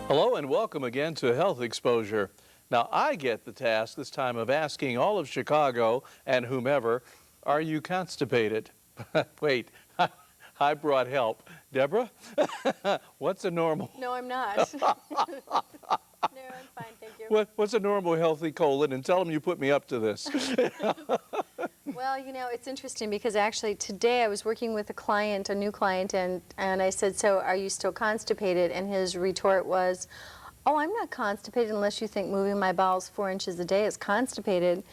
Hello and welcome again to Health Exposure. Now I get the task this time of asking all of Chicago and whomever, are you constipated? Wait, I brought help. Deborah, what's a normal? No, I'm not. No, I'm fine, thank you. What's a normal healthy colon? And tell them you put me up to this. Well, you know, it's interesting because actually today I was working with a client, a new client, and I said, so are you still constipated? And his retort was, oh, I'm not constipated unless you think moving my bowels 4 inches a day is constipated.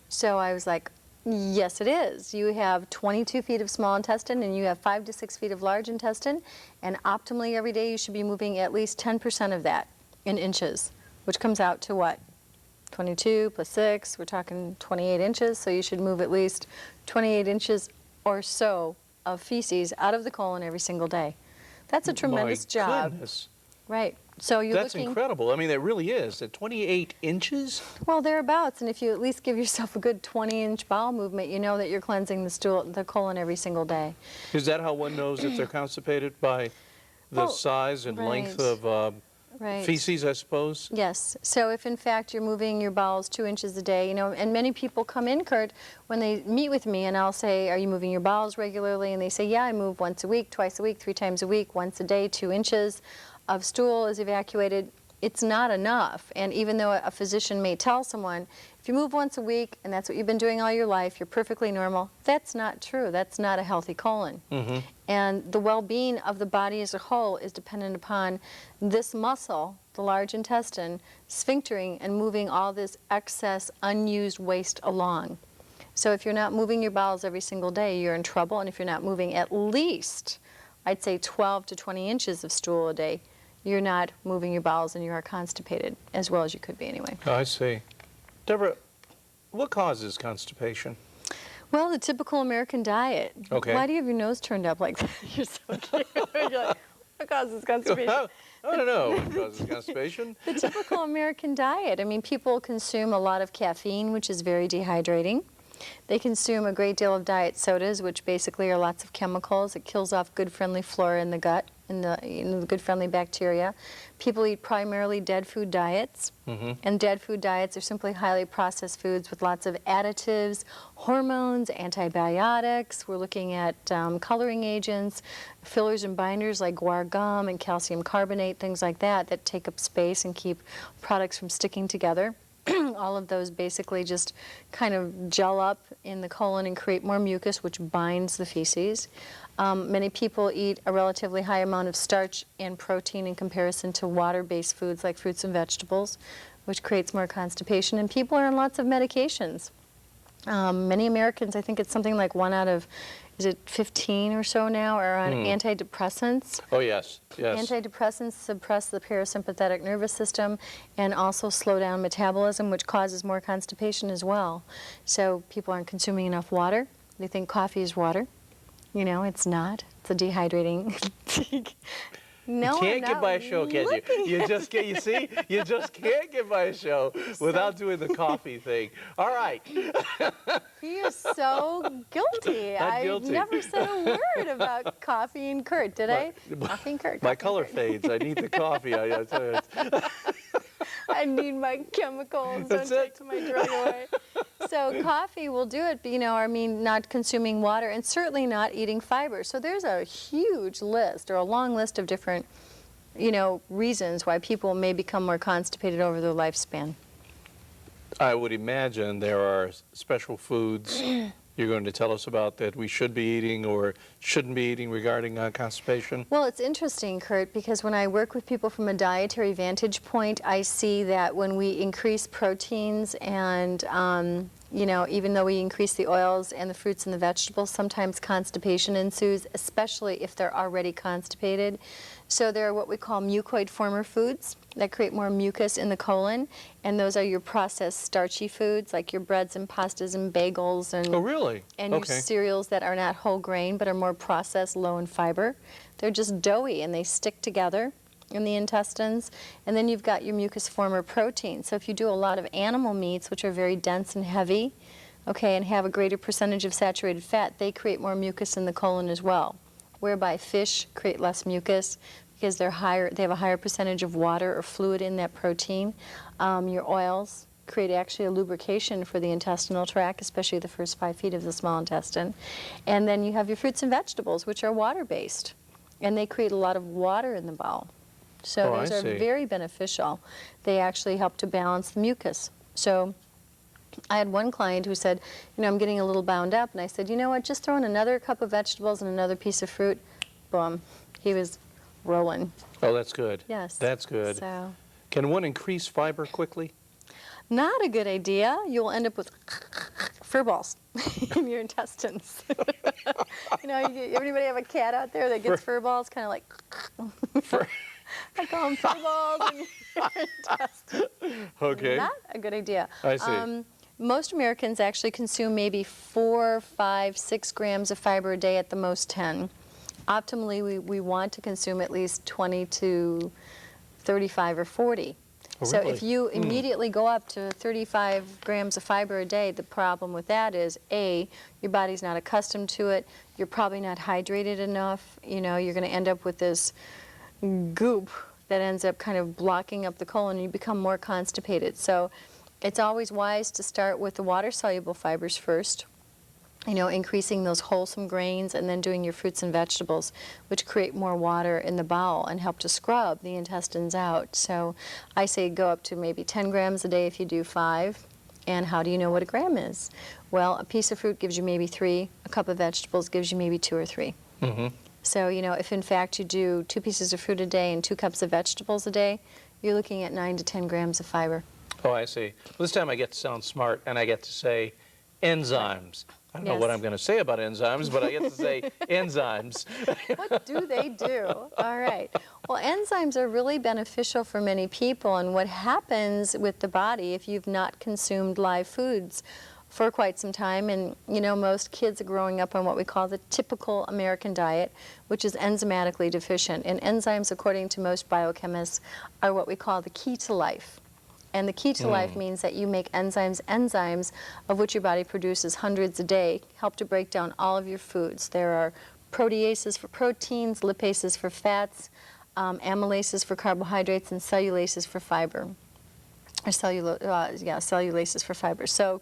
So I was like, yes, it is. You have 22 feet of small intestine and you have 5 to 6 feet of large intestine, and optimally every day you should be moving at least 10% of that in inches, which comes out to what? 22 plus 6, we're talking 28 inches, so you should move at least 28 inches or so of feces out of the colon every single day. That's a tremendous job. Goodness. Right. So you're That's looking... incredible. I mean, it really is. At 28 inches? Well, thereabouts, and if you at least give yourself a good 20-inch bowel movement, you know that you're cleansing the colon every single day. Is that how one knows if they're constipated? By the size and length of feces, I suppose? Yes. So if in fact you're moving your bowels 2 inches a day, you know, and many people come in, Kurt, when they meet with me, and I'll say, are you moving your bowels regularly? And they say, yeah, I move once a week, twice a week, 3 times a week, once a day, 2 inches of stool is evacuated. It's not enough. And even though a physician may tell someone, if you move once a week and that's what you've been doing all your life, you're perfectly normal, that's not true. That's not a healthy colon. Mm-hmm. And the well-being of the body as a whole is dependent upon this muscle, the large intestine, sphinctering and moving all this excess, unused waste along. So if you're not moving your bowels every single day, you're in trouble. And if you're not moving at least, I'd say 12 to 20 inches of stool a day, you're not moving your bowels and you are constipated, as well as you could be anyway. Oh, I see. Deborah, what causes constipation? Well, the typical American diet. Okay. Why do you have your nose turned up like that? You're so cute. You're like, what causes constipation? I don't know what causes constipation. The typical American diet. I mean, people consume a lot of caffeine, which is very dehydrating. They consume a great deal of diet sodas, which basically are lots of chemicals. It kills off good friendly flora in the gut, and the good friendly bacteria. People eat primarily dead food diets, and dead food diets are simply highly processed foods with lots of additives, hormones, antibiotics. We're looking at coloring agents, fillers and binders like guar gum and calcium carbonate, things like that, that take up space and keep products from sticking together. All of those basically just kind of gel up in the colon and create more mucus, which binds the feces. Many people eat a relatively high amount of starch and protein in comparison to water-based foods like fruits and vegetables, which creates more constipation. And people are on lots of medications. Many Americans, I think it's something like 1 out of, is it 15 or so now, are on antidepressants. Oh, yes, yes. Antidepressants suppress the parasympathetic nervous system and also slow down metabolism, which causes more constipation as well. So people aren't consuming enough water. They think coffee is water. You know, it's not. It's a dehydrating. No, you can't get by a show, can you? You just can't. You see, you just can't get by a show without doing the coffee thing. All right. He is so guilty. Guilty. I never said a word about coffee and Kurt, did I? Coffee and Kurt. My color fades. I need the coffee. I tell you. I need my chemicals. Don't take my drug away. So coffee will do it, but, you know, I mean, not consuming water and certainly not eating fiber. So there's a huge list or a long list of different, you know, reasons why people may become more constipated over their lifespan. I would imagine there are special foods you're going to tell us about that we should be eating or shouldn't be eating regarding constipation? Well, it's interesting, Kurt, because when I work with people from a dietary vantage point, I see that when we increase proteins and, you know, even though we increase the oils and the fruits and the vegetables, sometimes constipation ensues, especially if they're already constipated. So there are what we call mucoid former foods that create more mucus in the colon, and those are your processed starchy foods like your breads and pastas and bagels and, oh, really? And your cereals that are not whole grain but are more processed, low in fiber. They're just doughy and they stick together in the intestines. And then you've got your mucus former protein. So if you do a lot of animal meats, which are very dense and heavy, okay, and have a greater percentage of saturated fat, they create more mucus in the colon as well, whereby fish create less mucus because they're higher. They have a higher percentage of water or fluid in that protein. Your oils create actually a lubrication for the intestinal tract, especially the first 5 feet of the small intestine. And then you have your fruits and vegetables, which are water-based, and they create a lot of water in the bowel. So those are very beneficial. They actually help to balance the mucus. So I had one client who said, I'm getting a little bound up, and I said, you know what, just throw in another cup of vegetables and another piece of fruit. Boom, he was rolling. Oh, that's good. Yes. That's good. So, can one increase fiber quickly? not a good idea. You'll end up with fur balls in your intestines. Everybody have a cat out there that gets fur balls, kind of like, I call them fur balls in your intestines. Okay. Not a good idea. I see. Most Americans actually consume maybe 4, 5, 6 grams of fiber a day, at the most 10. Optimally, we want to consume at least 20 to 35 or 40. Oh, so really? if you immediately go up to 35 grams of fiber a day, the problem with that is, A, your body's not accustomed to it. You're probably not hydrated enough. You're going to end up with this goop that ends up kind of blocking up the colon, and you become more constipated. So it's always wise to start with the water-soluble fibers first, increasing those wholesome grains, and then doing your fruits and vegetables, which create more water in the bowel and help to scrub the intestines out. So I say go up to maybe 10 grams a day if you do 5. And how do you know what a gram is? Well, a piece of fruit gives you maybe 3. A cup of vegetables gives you maybe 2 or 3. Mm-hmm. So, if in fact you do 2 pieces of fruit a day and 2 cups of vegetables a day, you're looking at 9 to 10 grams of fiber. Oh, I see. Well, this time I get to sound smart, and I get to say enzymes. I don't know what I'm going to say about enzymes, but I get to say enzymes. What do they do? All right. Well, enzymes are really beneficial for many people, and what happens with the body if you've not consumed live foods for quite some time, and most kids are growing up on what we call the typical American diet, which is enzymatically deficient. And enzymes, according to most biochemists, are what we call the key to life. And the key to life means that you make enzymes of which your body produces hundreds a day, help to break down all of your foods. There are proteases for proteins, lipases for fats, amylases for carbohydrates, and cellulases for fiber. Or cellulases for fiber. So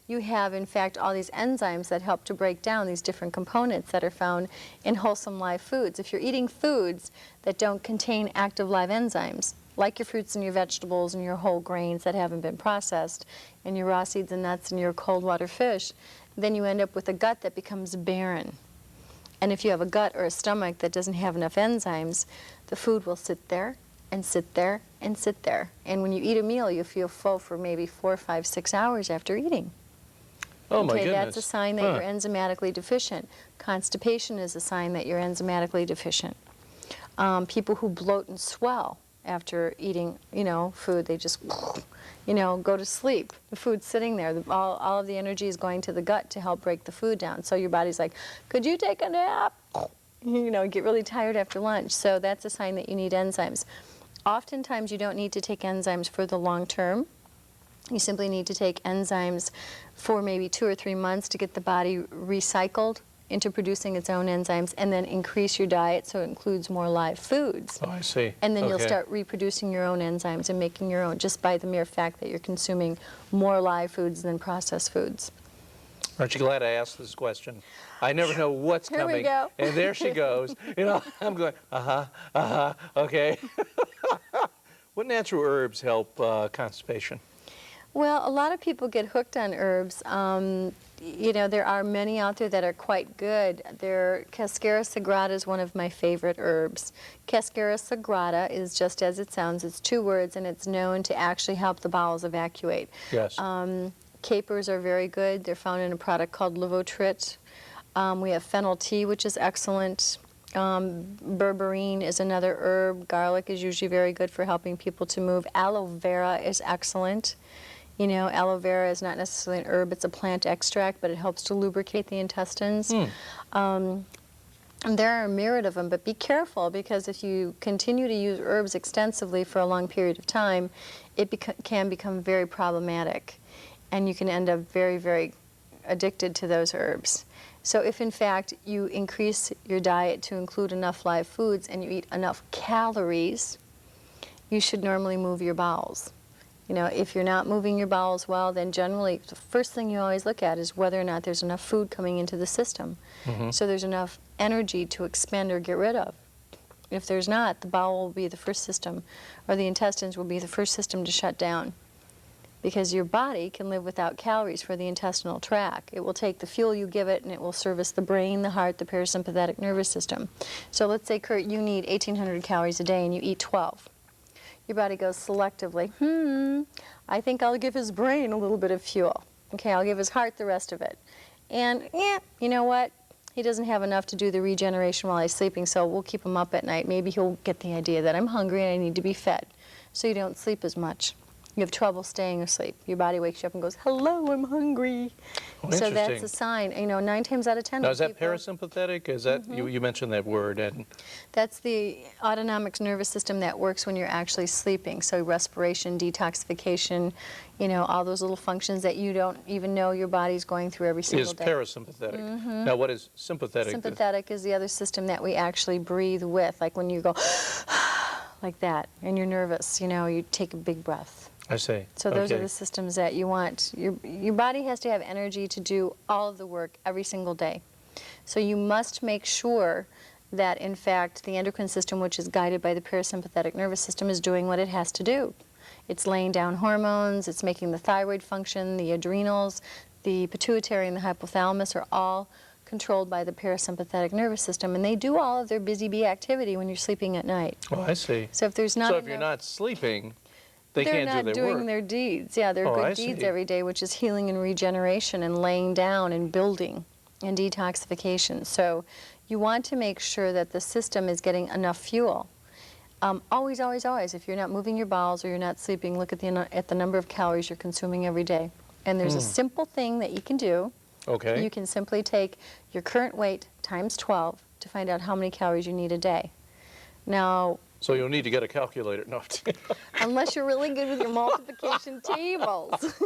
you have, in fact, all these enzymes that help to break down these different components that are found in wholesome live foods. If you're eating foods that don't contain active live enzymes, like your fruits and your vegetables and your whole grains that haven't been processed, and your raw seeds and nuts and your cold water fish, then you end up with a gut that becomes barren. And if you have a gut or a stomach that doesn't have enough enzymes, the food will sit there and sit there and sit there. And when you eat a meal, you feel full for maybe 4, 5, 6 hours after eating. Oh, my goodness. That's a sign that you're enzymatically deficient. Constipation is a sign that you're enzymatically deficient. People who bloat and swell after eating, food, they just, go to sleep. The food's sitting there. All of the energy is going to the gut to help break the food down. So your body's like, could you take a nap? Get really tired after lunch. So that's a sign that you need enzymes. Oftentimes you don't need to take enzymes for the long term. You simply need to take enzymes for maybe 2 or 3 months to get the body recycled into producing its own enzymes, and then increase your diet so it includes more live foods. Oh, I see. And then you'll start reproducing your own enzymes and making your own, just by the mere fact that you're consuming more live foods than processed foods. Aren't you glad I asked this question? I never know what's Here coming. we go. And there she goes. I'm going, okay. What natural herbs help constipation? Well, a lot of people get hooked on herbs. There are many out there that are quite good. Cascara sagrada is one of my favorite herbs. Cascara sagrada is just as it sounds. It's 2 words, and it's known to actually help the bowels evacuate. Yes. Capers are very good. They're found in a product called Livotrit. We have fennel tea, which is excellent. Berberine is another herb. Garlic is usually very good for helping people to move. Aloe vera is excellent. Aloe vera is not necessarily an herb, it's a plant extract, but it helps to lubricate the intestines. And there are a myriad of them, but be careful, because if you continue to use herbs extensively for a long period of time, it can become very problematic. And you can end up very, very addicted to those herbs. So if in fact you increase your diet to include enough live foods and you eat enough calories, you should normally move your bowels. You know, if you're not moving your bowels well, then generally the first thing you always look at is whether or not there's enough food coming into the system. So there's enough energy to expend or get rid of. If there's not, the bowel will be the first system, or the intestines will be the first system to shut down. Because your body can live without calories for the intestinal tract. It will take the fuel you give it and it will service the brain, the heart, the parasympathetic nervous system. So let's say, Kurt, you need 1,800 calories a day and you eat 12. Your body goes selectively, I think I'll give his brain a little bit of fuel. Okay, I'll give his heart the rest of it. And you know what? He doesn't have enough to do the regeneration while he's sleeping, so we'll keep him up at night. Maybe he'll get the idea that I'm hungry and I need to be fed. So you don't sleep as much. You have trouble staying asleep. Your body wakes you up and goes, hello, I'm hungry. Oh, so that's interesting. a sign. You know, 9 times out of 10. Now, is that people, parasympathetic? Is that, you mentioned that word, and that's the autonomic nervous system that works when you're actually sleeping. So respiration, detoxification, you know, all those little functions that you don't even know your body's going through every single is day. parasympathetic. Now, what is sympathetic? Sympathetic is the other system that we actually breathe with, like when you go like that, and you're nervous, you know, you take a big breath. I see. So those are the systems that you want. Your body has to have energy to do all of the work every single day. So you must make sure that, in fact, the endocrine system, which is guided by the parasympathetic nervous system, is doing what it has to do. It's laying down hormones, it's making the thyroid function, the adrenals, the pituitary and the hypothalamus are all controlled by the parasympathetic nervous system, and they do all of their busy bee activity when you're sleeping at night. Oh, I see. So if there's not So if you're not sleeping, they they're can't not do their doing work. their deeds. Yeah, their Oh, I good deeds see. every day, which is healing and regeneration and laying down and building and detoxification. So you want to make sure that the system is getting enough fuel. Always, always, always, if you're not moving your bowels or you're not sleeping, look at the number of calories you're consuming every day. And there's a simple thing that you can do. Okay. You can simply take your current weight times 12 to find out how many calories you need a day. Now, So you'll need to get a calculator. No. unless you're really good with your multiplication tables.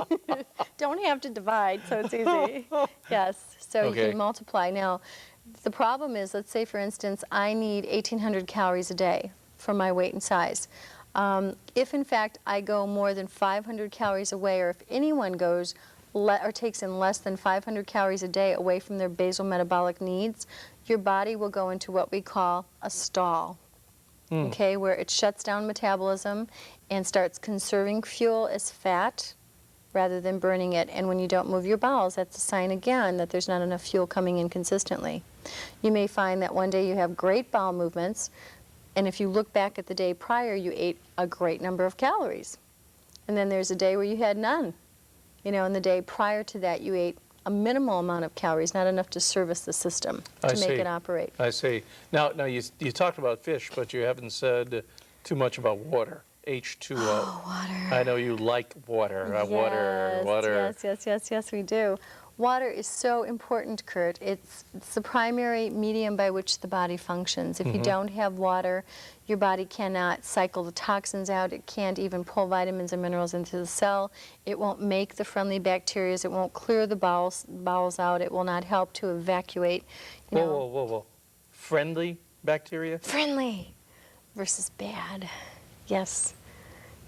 Don't have to divide, so it's easy. Yes, so you Okay. can multiply. Now, the problem is, let's say, for instance, I need 1,800 calories a day for my weight and size. If, in fact, I go more than 500 calories away, or if anyone goes or takes in less than 500 calories a day away from their basal metabolic needs, your body will go into what we call a stall. Okay, where it shuts down metabolism and starts conserving fuel as fat rather than burning it. And when you don't move your bowels, that's a sign again that there's not enough fuel coming in consistently. You may find that one day you have great bowel movements, and if you look back at the day prior, you ate a great number of calories. And then there's a day where you had none. You know, and the day prior to that, you ate a minimal amount of calories, not enough to service the system to make it operate. I see. Now you talked about fish, but you haven't said too much about water. H2O. Oh, water. I know you like water. Water. Yes, we do. Water is so important, Kurt. It's the primary medium by which the body functions. If you don't have water, your body cannot cycle the toxins out. It can't even pull vitamins and minerals into the cell. It won't make the friendly bacteria. It won't clear the bowels out. It will not help to evacuate. You know. Whoa. Friendly bacteria? Friendly versus bad. Yes.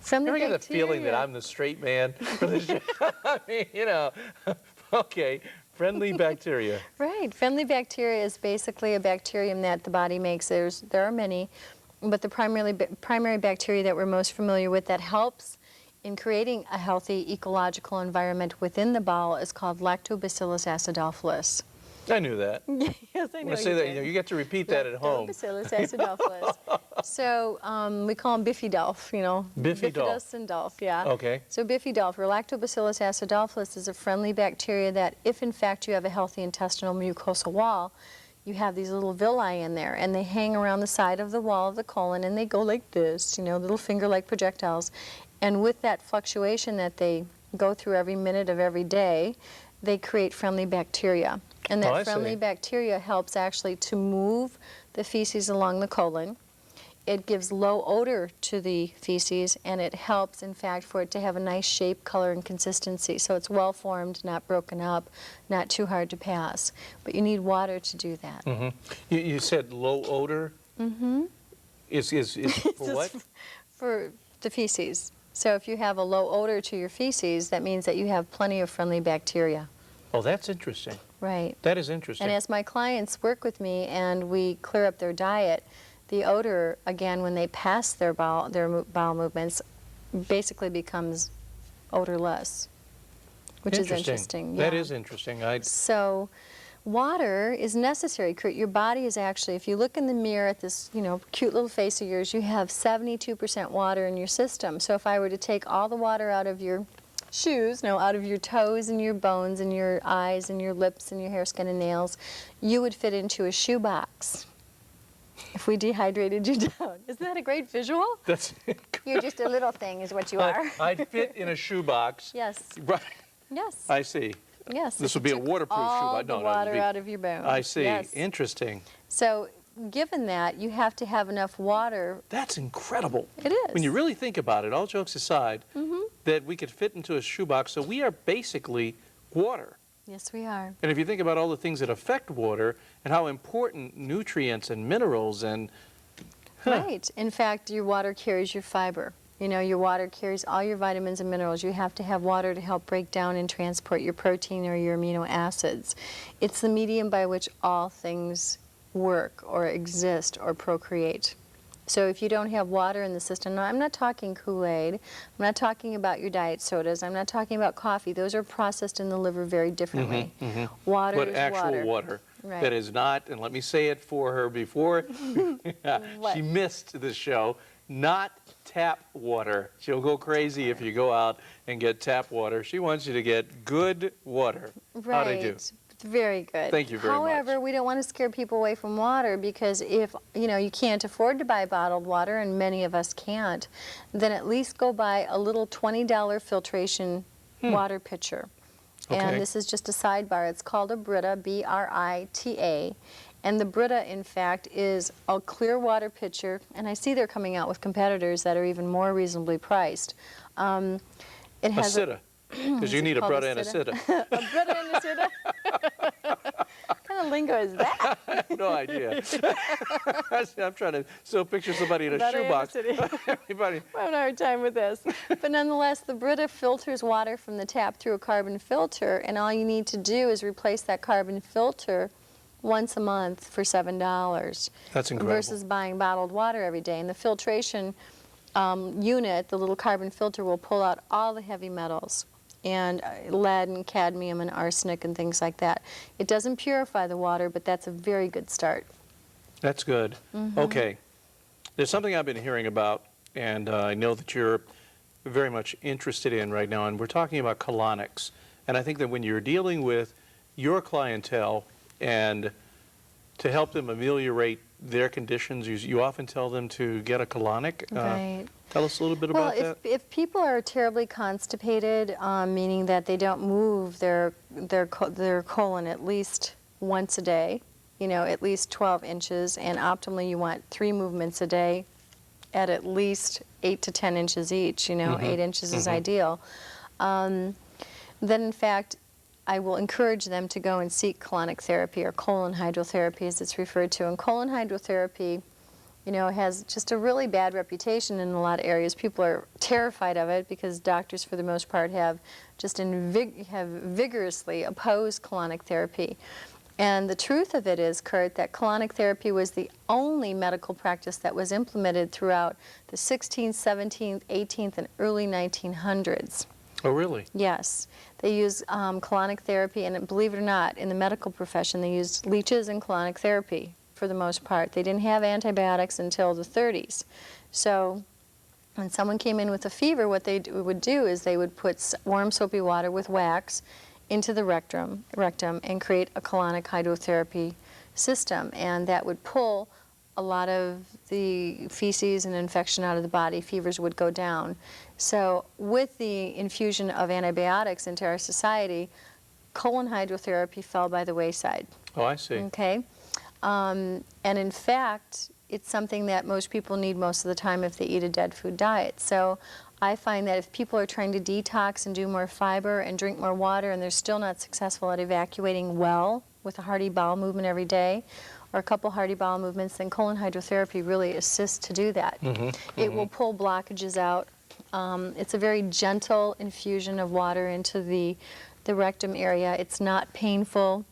Friendly I get the bacteria. feeling that I'm the straight man for the show. I mean, you know, okay, friendly bacteria. Right. Friendly bacteria is basically a bacterium that the body makes. There are many, but the primary bacteria that we're most familiar with that helps in creating a healthy ecological environment within the bowel is called Lactobacillus acidophilus. I knew that. Yes, I know. When I say that, you get to repeat that at home. Lactobacillus acidophilus. So we call them Biffidulf, you know. Biffidulf. Bifidus and Dolph, yeah. Okay. So Biffidulf, or Lactobacillus acidophilus, is a friendly bacteria that, if in fact you have a healthy intestinal mucosal wall, you have these little villi in there, and they hang around the side of the wall of the colon, and they go like this, you know, little finger-like projectiles. And with that fluctuation that they go through every minute of every day, they create friendly bacteria. And that friendly bacteria helps actually to move the feces along the colon. it gives low odor to the feces, and it helps, in fact, for it to have a nice shape, color, and consistency. So it's well formed, not broken up, not too hard to pass. But you need water to do that. Mm-hmm. You said low odor? Mm-hmm. Is for what? For the feces. So if you have a low odor to your feces, that means that you have plenty of friendly bacteria. Oh, that's interesting. Right. That is interesting. And as my clients work with me and we clear up their diet, the odor, again, when they pass their bowel movements, basically becomes odorless, which is interesting. That yeah. is interesting. So water is necessary. Your body is actually, if you look in the mirror at this, cute little face of yours, you have 72% water in your system. So if I were to take all the water out of your shoes, out of your toes and your bones and your eyes and your lips and your hair, skin, and nails, you would fit into a shoebox if we dehydrated you down. Isn't that a great visual? That's You're just a little thing is what you are. I'd fit in a shoebox. Yes. Right. Yes. I see. Yes. This would be a waterproof shoebox. All the water out of your bones. I see. Yes. Interesting. So given that, you have to have enough water. That's incredible. It is. When you really think about it, all jokes aside, that we could fit into a shoebox, so we are basically water. Yes, we are. And if you think about all the things that affect water and how important nutrients and minerals and... Right. In fact, your water carries your fiber. Your water carries all your vitamins and minerals. You have to have water to help break down and transport your protein or your amino acids. It's the medium by which all things work or exist or procreate. So if you don't have water in the system, now I'm not talking Kool-Aid, I'm not talking about your diet sodas, I'm not talking about coffee. Those are processed in the liver very differently. Water But is actual water. Right. That is not, and let me say it for her before she missed the show, not tap water. She'll go crazy if you go out and get tap water. She wants you to get good water. Right. How'd I do? Very good. Thank you very much. However, we don't want to scare people away from water, because if you can't afford to buy bottled water, and many of us can't, then at least go buy a little $20 filtration water pitcher. Okay. And this is just a sidebar. It's called a Brita, B-R-I-T-A. And the Brita, in fact, is a clear water pitcher, and I see they're coming out with competitors that are even more reasonably priced. It has Sitta, because you need a Brita and a Sitta. A Brita and a Sitta? What kind of lingo is that? I have no idea. I'm trying to still picture somebody in a shoebox. Everybody. I'm having a hard time with this. But nonetheless, the Brita filters water from the tap through a carbon filter, and all you need to do is replace that carbon filter once a month for $7. That's incredible. Versus buying bottled water every day. And the filtration unit, the little carbon filter, will pull out all the heavy metals and lead and cadmium and arsenic and things like that. It doesn't purify the water, but that's a very good start. That's good. Okay. There's something I've been hearing about, and I know that you're very much interested in right now, and we're talking about colonics. And I think that when you're dealing with your clientele and to help them ameliorate their conditions, you often tell them to get a colonic. Right. Tell us a little bit about that. If people are terribly constipated, meaning that they don't move their colon at least once a day, at least 12 inches, and optimally you want 3 movements a day at least 8 to 10 inches each, 8 inches is ideal, then in fact I will encourage them to go and seek colonic therapy, or colon hydrotherapy as it's referred to. And colon hydrotherapy, has just a really bad reputation in a lot of areas. People are terrified of it because doctors, for the most part, have just have vigorously opposed colonic therapy. And the truth of it is, Kurt, that colonic therapy was the only medical practice that was implemented throughout the 16th, 17th, 18th, and early 1900s. Oh, really? Yes. They use colonic therapy, and believe it or not, in the medical profession, they used leeches and colonic therapy for the most part. They didn't have antibiotics until the 30s. So when someone came in with a fever, what they would do is they would put warm soapy water with wax into the rectum and create a colonic hydrotherapy system, and that would pull a lot of the feces and infection out of the body. Fevers would go down. So with the infusion of antibiotics into our society, colon hydrotherapy fell by the wayside. Oh, I see. Okay. And in fact, it's something that most people need most of the time if they eat a dead food diet. So I find that if people are trying to detox and do more fiber and drink more water and they're still not successful at evacuating well with a hearty bowel movement every day, or a couple hearty bowel movements, then colon hydrotherapy really assists to do that. It will pull blockages out. It's a very gentle infusion of water into the rectum area. It's not painful.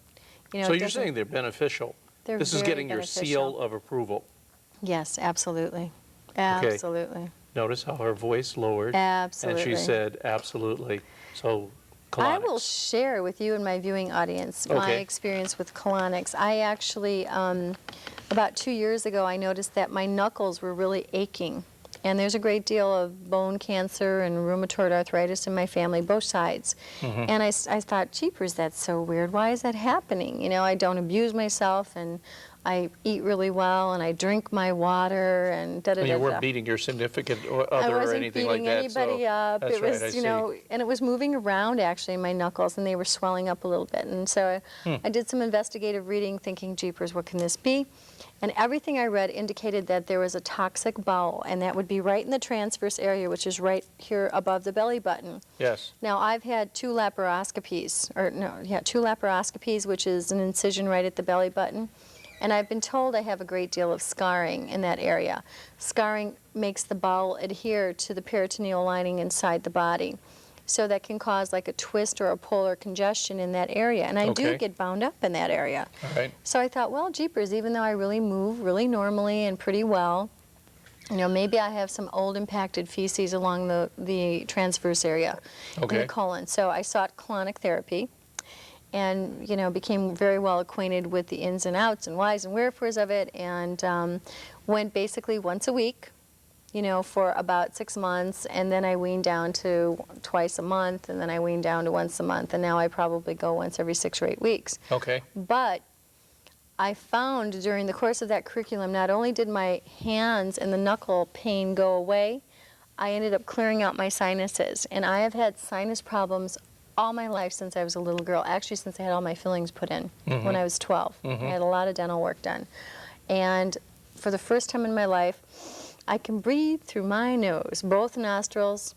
You know, So it you're doesn't- saying they're beneficial. they're This is very getting your beneficial. seal of approval. Yes, absolutely. Absolutely. Notice how her voice lowered. Absolutely. And she said, absolutely. So, I will colonics. share with you and my viewing audience my Okay. experience with colonics. I actually, about 2 years ago, I noticed that my knuckles were really aching. And there's a great deal of bone cancer and rheumatoid arthritis in my family, both sides. And I thought, jeepers, that's so weird. Why is that happening? You know, I don't abuse myself, and I eat really well, and I drink my water, and da da And da you da. weren't beating your significant other I or wasn't anything beating like that. anybody so up. That's It was, right, I you see. know, and it was moving around actually in my knuckles, and they were swelling up a little bit. And so I did some investigative reading, thinking, jeepers, what can this be? And everything I read indicated that there was a toxic bowel, and that would be right in the transverse area, which is right here above the belly button. Yes. Now, I've had two laparoscopies, two laparoscopies, which is an incision right at the belly button. And I've been told I have a great deal of scarring in that area. Scarring makes the bowel adhere to the peritoneal lining inside the body. So that can cause like a twist or a pull or congestion in that area. And I do Okay. get bound up in that area. All right. So I thought, well, jeepers, even though I really move really normally and pretty well, you know, maybe I have some old impacted feces along the transverse area in Okay. the colon. So I sought colonic therapy and, you know, became very well acquainted with the ins and outs and whys and wherefores of it, and went basically once a week, you know, for about 6 months, and then I weaned down to twice a month, and then I weaned down to once a month, and now I probably go once every 6 or 8 weeks. Okay. But I found during the course of that curriculum, not only did my hands and the knuckle pain go away, I ended up clearing out my sinuses. And I have had sinus problems all my life since I was a little girl, actually since I had all my fillings put in when I was 12. I had a lot of dental work done. And for the first time in my life, I can breathe through my nose, both nostrils,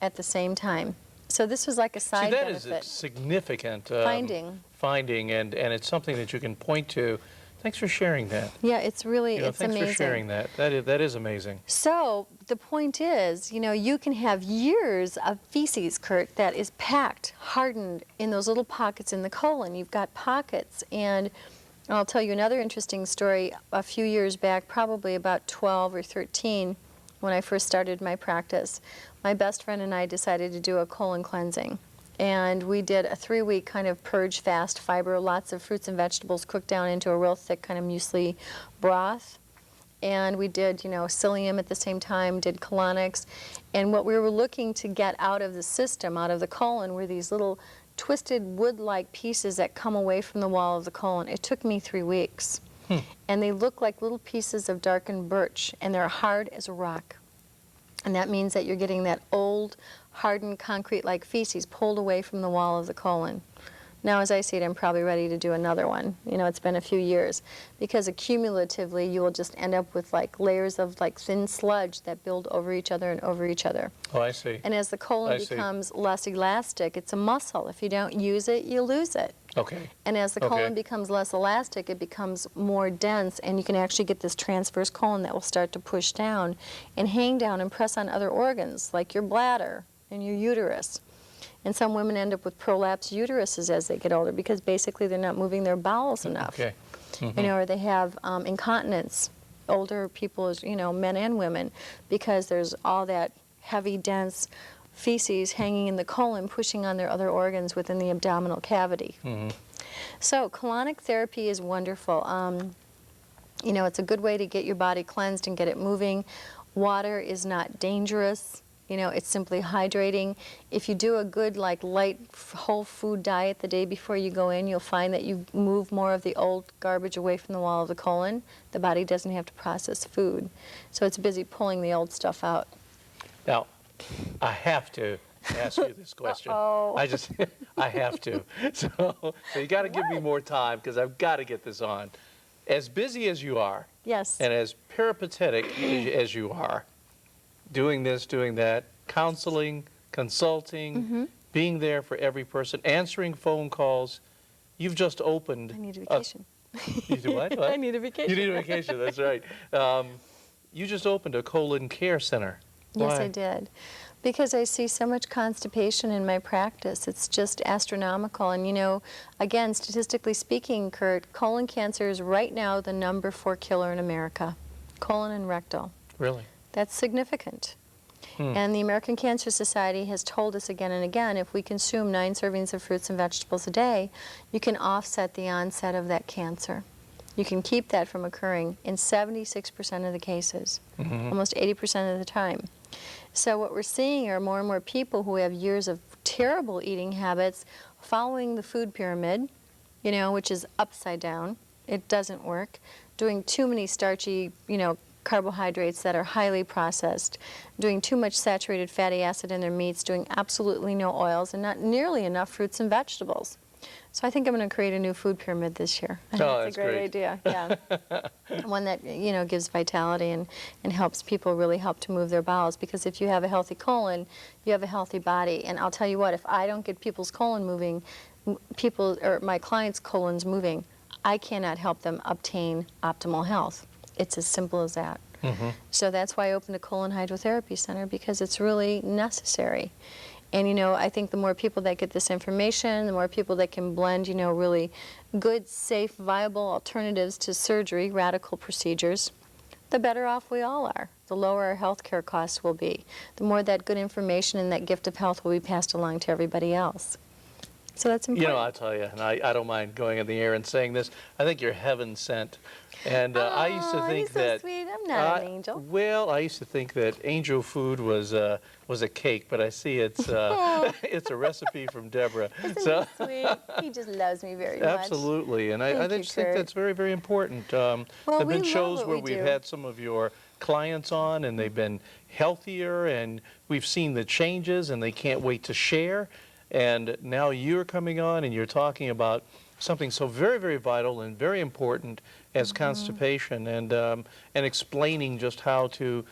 at the same time. So this was like a side See, that is benefit. a significant Finding. and it's something that you can point to. Thanks for sharing that. Yeah, it's really, You know, it's thanks amazing. for sharing that. That is amazing. So the point is, you know, you can have years of feces, Kurt, that is packed, hardened in those little pockets in the colon. You've got pockets. And I'll tell you another interesting story. A few years back, probably about 12 or 13, when I first started my practice, my best friend and I decided to do a colon cleansing. And we did a 3-week kind of purge fast fiber, lots of fruits and vegetables cooked down into a real thick kind of muesli broth. And we did, you know, psyllium at the same time, did colonics. And what we were looking to get out of the system, out of the colon, were these little twisted wood-like pieces that come away from the wall of the colon. It took me 3 weeks. And they look like little pieces of darkened birch, and they're hard as a rock. And that means that you're getting that old, hardened, concrete-like feces pulled away from the wall of the colon. Now, as I see it, I'm probably ready to do another one. You know, it's been a few years. Because accumulatively, you will just end up with like layers of like thin sludge that build over each other and over each other. Oh, I see. And as the colon I see. becomes less elastic, it's a muscle. If you don't use it, you lose it. Okay. And as the Okay. colon becomes less elastic, it becomes more dense, and you can actually get this transverse colon that will start to push down and hang down and press on other organs, like your bladder and your uterus. And some women end up with prolapsed uteruses as they get older because basically they're not moving their bowels enough. Okay. You know, or they have incontinence, older people, you know, men and women, because there's all that heavy, dense feces hanging in the colon, pushing on their other organs within the abdominal cavity. So colonic therapy is wonderful. You know, it's a good way to get your body cleansed and get it moving. Water is not dangerous. You know, it's simply hydrating. If you do a good, like, light whole food diet the day before you go in, you'll find that you move more of the old garbage away from the wall of the colon. The body doesn't have to process food. So it's busy pulling the old stuff out. Now, I have to ask you this question. Uh-oh. I have to. So you got to give me more time because I've got to get this on. As busy as you are, Yes. And as peripatetic as you are, doing this, doing that, counseling, consulting, being there for every person, answering phone calls, you've just opened. I need a vacation. You do what? What? I need a vacation. You need a vacation, that's right. You just opened a colon care center. Yes, Why? I did. Because I see so much constipation in my practice. It's just astronomical. And you know, again, statistically speaking, Kurt, colon cancer is right now the #4 killer in America. Colon and rectal. Really? That's significant. And the American Cancer Society has told us again and again, if we consume 9 servings of fruits and vegetables a day, you can offset the onset of that cancer. You can keep that from occurring in 76% of the cases, almost 80% of the time. So what we're seeing are more and more people who have years of terrible eating habits following the food pyramid, you know, which is upside down. It doesn't work. Doing too many starchy, you know, carbohydrates that are highly processed, doing too much saturated fatty acid in their meats, doing absolutely no oils, and not nearly enough fruits and vegetables. So I think I'm going to create a new food pyramid this year. I think Oh, it's that's a great great. idea. Yeah. One that, you know, gives vitality and helps people really help to move their bowels, because if you have a healthy colon, you have a healthy body. And I'll tell you what, if I don't get people's colon moving, people or my clients' colons moving, I cannot help them obtain optimal health. It's as simple as that. So that's why I opened a colon hydrotherapy center, because it's really necessary. And you know, I think the more people that get this information, the more people that can blend, you know, really good, safe, viable alternatives to surgery, radical procedures, the better off we all are. The lower our health care costs will be. The more that good information and that gift of health will be passed along to everybody else. So that's important. You know, I tell you, and I don't mind going in the air and saying this, I think you're heaven sent. And I used to think he's so that. sweet. I'm not an angel. Well, I used to think that angel food was a cake, but I see it's it's a recipe from Deborah. Isn't So he sweet? He just loves me very much. absolutely, and I Thank you, just think Kurt. that's very, very important. Well, there've we been love shows what where we we've do. had some of your clients on, and they've been healthier, and we've seen the changes, and they can't wait to share. And now you're coming on, and you're talking about something so very, very vital and very important as constipation, and explaining just how to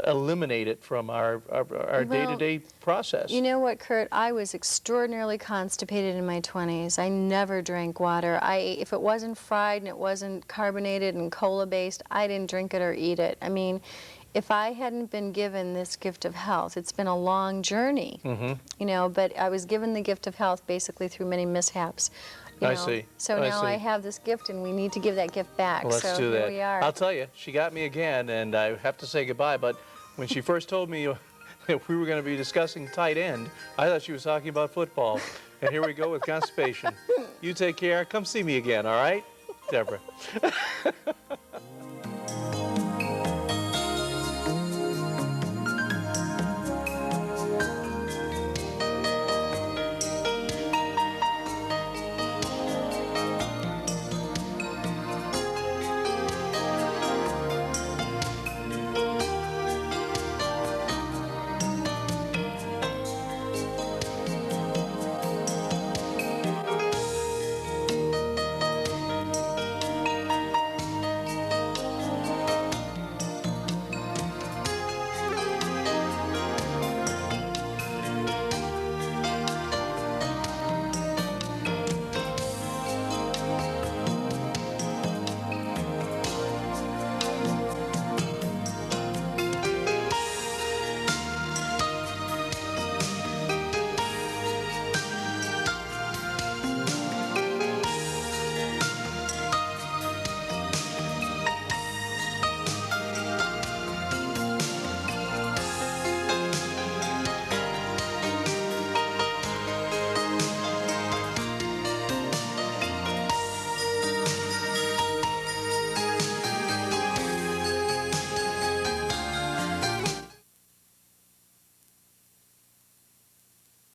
eliminate it from our day-to-day process. You know what, Kurt? I was extraordinarily constipated in my 20s. I never drank water. If it wasn't fried and it wasn't carbonated and cola-based, I didn't drink it or eat it. I mean, if I hadn't been given this gift of health, it's been a long journey, you know, but I was given the gift of health basically through many mishaps. You I know. see. So I now see. I have this gift, and we need to give that gift back. Well, let's so do here that. we are. I'll tell you, she got me again, and I have to say goodbye, but when she first told me that we were going to be discussing tight end, I thought she was talking about football. And here we go with constipation. You take care. Come see me again, all right? Deborah.